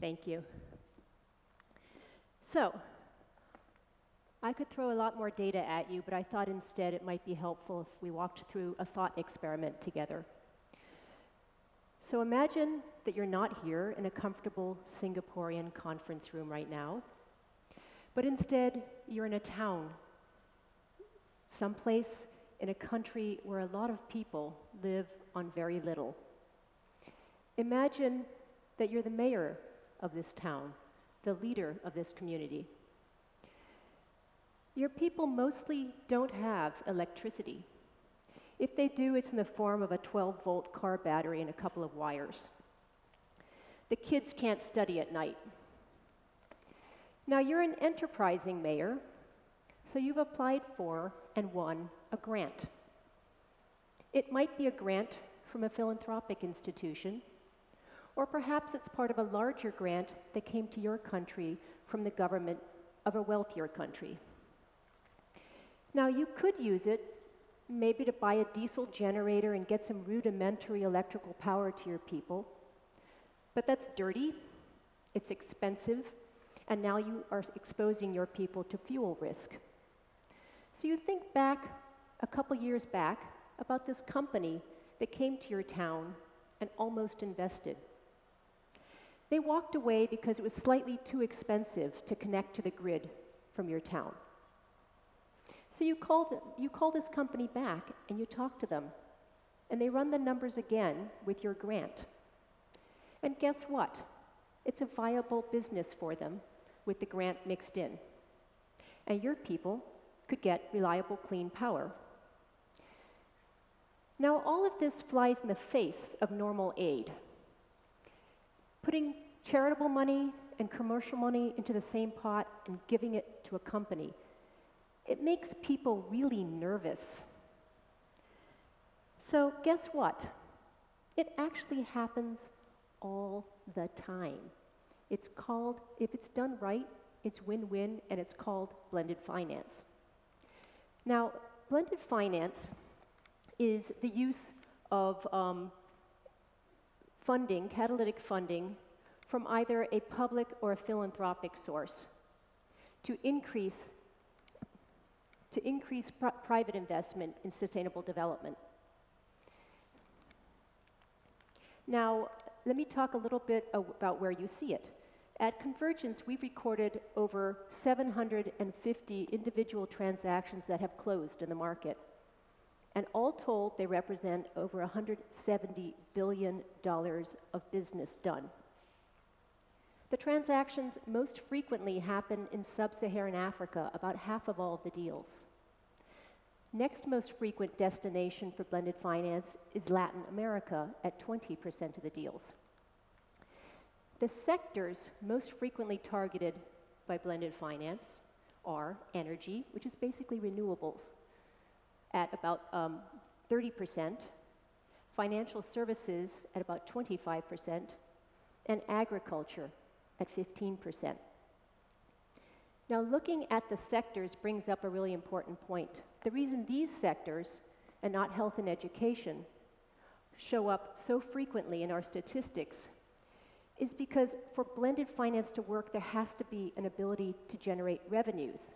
Thank you. So, I could throw a lot more data at you, but I thought instead it might be helpful if we walked through a thought experiment together. So imagine that you're not here in a comfortable Singaporean conference room right now, but instead you're in a town, someplace in a country where a lot of people live on very little. Imagine that you're the mayor of this town, the leader of this community. Your people mostly don't have electricity. If they do, it's in the form of a 12-volt car battery and a couple of wires. The kids can't study at night. Now, you're an enterprising mayor, so you've applied for and won a grant. It might be a grant from a philanthropic institution, or perhaps it's part of a larger grant that came to your country from the government of a wealthier country. Now, you could use it maybe to buy a diesel generator and get some rudimentary electrical power to your people, but that's dirty, it's expensive, and now you are exposing your people to fuel risk. So you think back, a couple years back, about this company that came to your town and almost invested. They walked away because it was slightly too expensive to connect to the grid from your town. So you call this company back and you talk to them, and they run the numbers again with your grant. And guess what? It's a viable business for them with the grant mixed in. And your people could get reliable, clean power. Now, all of this flies in the face of normal aid. Putting charitable money and commercial money into the same pot and giving it to a company, it makes people really nervous. So guess what? It actually happens all the time. It's called, if it's done right, it's win-win, and it's called blended finance. Now, blended finance is the use of funding, catalytic funding, from either a public or a philanthropic source to increase private investment in sustainable development. Now, let me talk a little bit about where you see it. At Convergence, we've recorded over 750 individual transactions that have closed in the market. And all told, they represent over $170 billion of business done. The transactions most frequently happen in sub-Saharan Africa, about half of all of the deals. Next most frequent destination for blended finance is Latin America at 20% of the deals. The sectors most frequently targeted by blended finance are energy, which is basically renewables, at about 30%, financial services at about 25%, and agriculture at 15%. Now, looking at the sectors brings up a really important point. The reason these sectors, and not health and education, show up so frequently in our statistics is because for blended finance to work, there has to be an ability to generate revenues.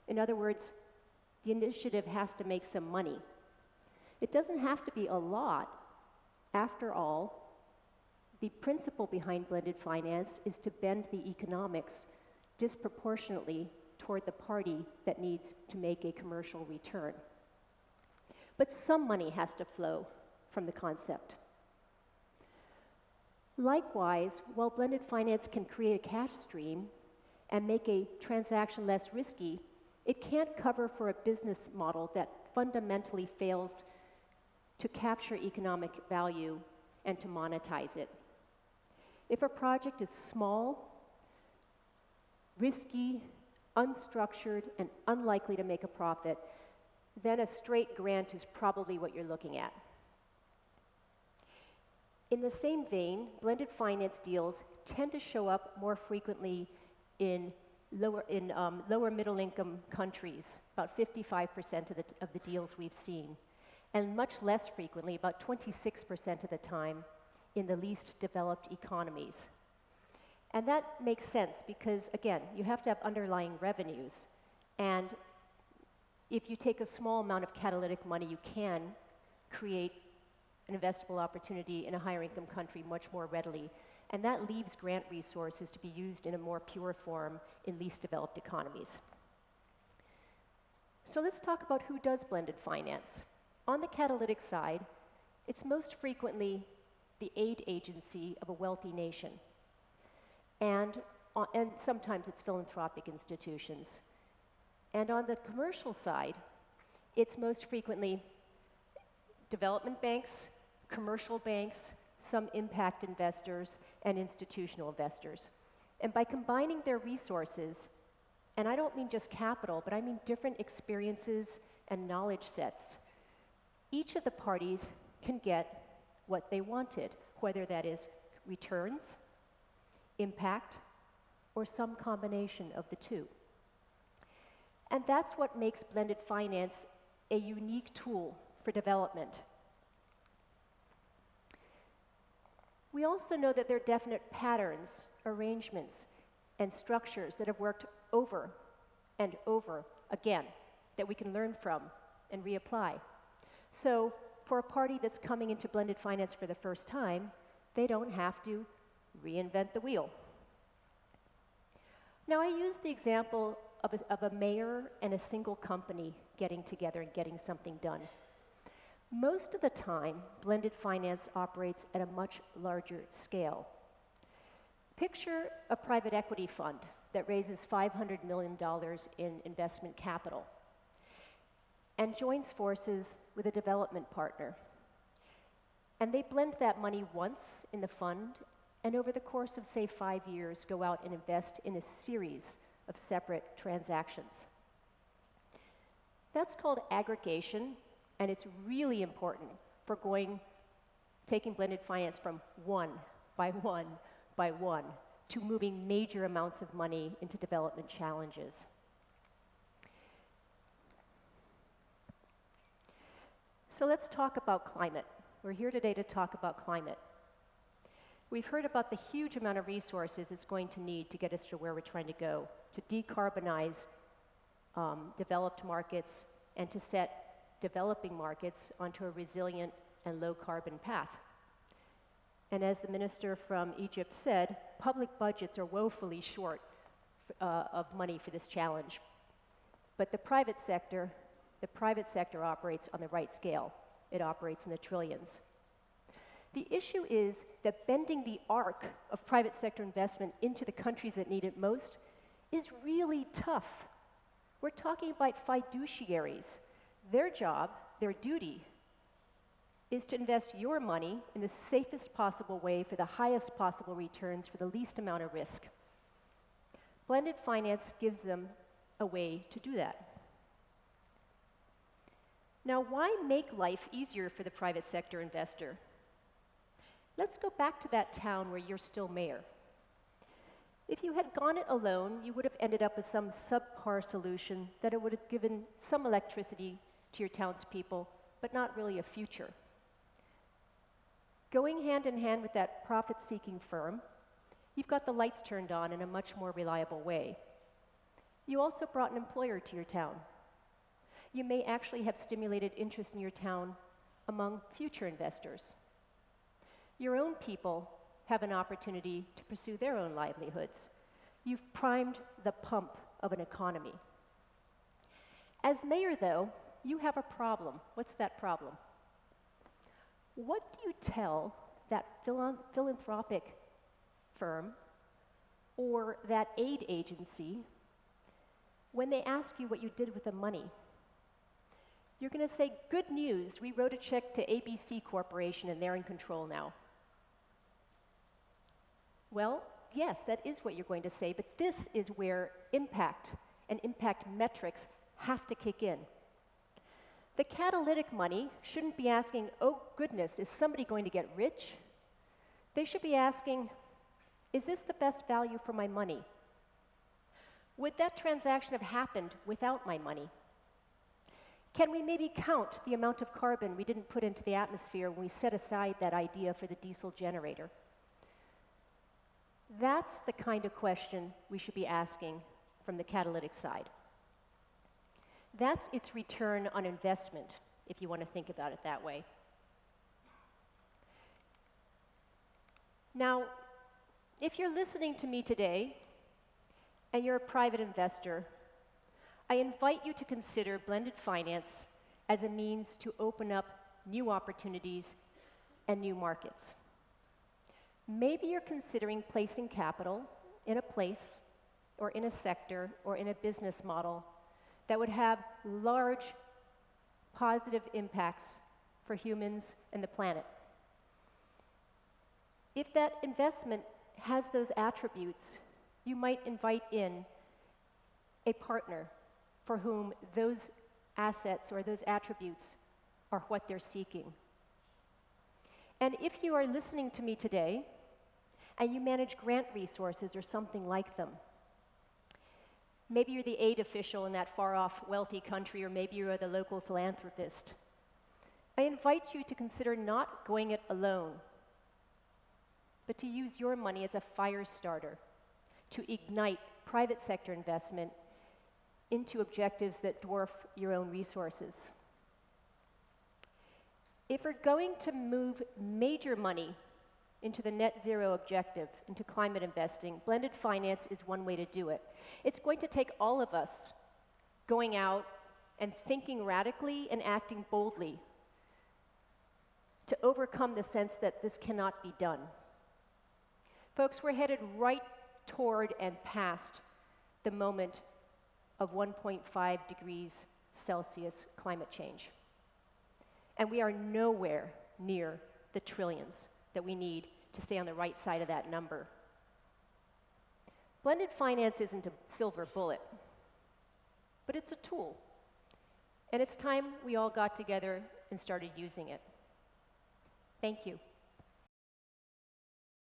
In other words, the initiative has to make some money. It doesn't have to be a lot. After all, the principle behind blended finance is to bend the economics disproportionately toward the party that needs to make a commercial return. But some money has to flow from the concept. Likewise, while blended finance can create a cash stream and make a transaction less risky, it can't cover for a business model that fundamentally fails to capture economic value and to monetize it. If a project is small, risky, unstructured, and unlikely to make a profit, then a straight grant is probably what you're looking at. In the same vein, blended finance deals tend to show up more frequently in lower middle income countries, about 55% of the deals we've seen, and much less frequently, about 26% of the time, in the least developed economies. And that makes sense because, again, you have to have underlying revenues. And if you take a small amount of catalytic money, you can create an investable opportunity in a higher income country much more readily. And that leaves grant resources to be used in a more pure form in least developed economies. So let's talk about who does blended finance. On the catalytic side, it's most frequently the aid agency of a wealthy nation. And sometimes it's philanthropic institutions. And on the commercial side, it's most frequently development banks, commercial banks, some impact investors, and institutional investors. And by combining their resources, and I don't mean just capital, but I mean different experiences and knowledge sets, each of the parties can get what they wanted, whether that is returns, impact, or some combination of the two. And that's what makes blended finance a unique tool for development. We also know that there are definite patterns, arrangements, and structures that have worked over and over again that we can learn from and reapply. So for a party that's coming into blended finance for the first time, they don't have to reinvent the wheel. Now, I use the example of a mayor and a single company getting together and getting something done. Most of the time, blended finance operates at a much larger scale. Picture a private equity fund that raises $500 million in investment capital and joins forces with a development partner. And they blend that money once in the fund, and over the course of, say, 5 years, go out and invest in a series of separate transactions. That's called aggregation, and it's really important for taking blended finance from one by one by one to moving major amounts of money into development challenges. So let's talk about climate. We're here today to talk about climate. We've heard about the huge amount of resources it's going to need to get us to where we're trying to go, to decarbonize developed markets and to set developing markets onto a resilient and low carbon path. And as the minister from Egypt said, public budgets are woefully short of money for this challenge. But the private sector operates on the right scale. It operates in the trillions. The issue is that bending the arc of private sector investment into the countries that need it most is really tough. We're talking about fiduciaries. Their job, their duty, is to invest your money in the safest possible way for the highest possible returns for the least amount of risk. Blended finance gives them a way to do that. Now, why make life easier for the private sector investor? Let's go back to that town where you're still mayor. If you had gone it alone, you would have ended up with some subpar solution that it would have given some electricity to your townspeople, but not really a future. Going hand in hand with that profit-seeking firm, you've got the lights turned on in a much more reliable way. You also brought an employer to your town. You may actually have stimulated interest in your town among future investors. Your own people have an opportunity to pursue their own livelihoods. You've primed the pump of an economy. As mayor, though, you have a problem. What's that problem? What do you tell that philanthropic firm or that aid agency when they ask you what you did with the money? You're going to say, good news, we wrote a check to ABC Corporation and they're in control now. Well, yes, that is what you're going to say, but this is where impact and impact metrics have to kick in. The catalytic money shouldn't be asking, oh goodness, is somebody going to get rich? They should be asking, is this the best value for my money? Would that transaction have happened without my money? Can we maybe count the amount of carbon we didn't put into the atmosphere when we set aside that idea for the diesel generator? That's the kind of question we should be asking from the catalytic side. That's its return on investment, if you want to think about it that way. Now, if you're listening to me today and you're a private investor, I invite you to consider blended finance as a means to open up new opportunities and new markets. Maybe you're considering placing capital in a place or in a sector or in a business model that would have large positive impacts for humans and the planet. If that investment has those attributes, you might invite in a partner for whom those assets or those attributes are what they're seeking. And if you are listening to me today and you manage grant resources or something like them, maybe you're the aid official in that far-off wealthy country, or maybe you're the local philanthropist, I invite you to consider not going it alone, but to use your money as a fire starter to ignite private sector investment into objectives that dwarf your own resources. If we're going to move major money into the net zero objective, into climate investing, blended finance is one way to do it. It's going to take all of us going out and thinking radically and acting boldly to overcome the sense that this cannot be done. Folks, we're headed right toward and past the moment of 1.5 degrees Celsius climate change. And we are nowhere near the trillions that we need to stay on the right side of that number. Blended finance isn't a silver bullet, but it's a tool. And it's time we all got together and started using it. Thank you.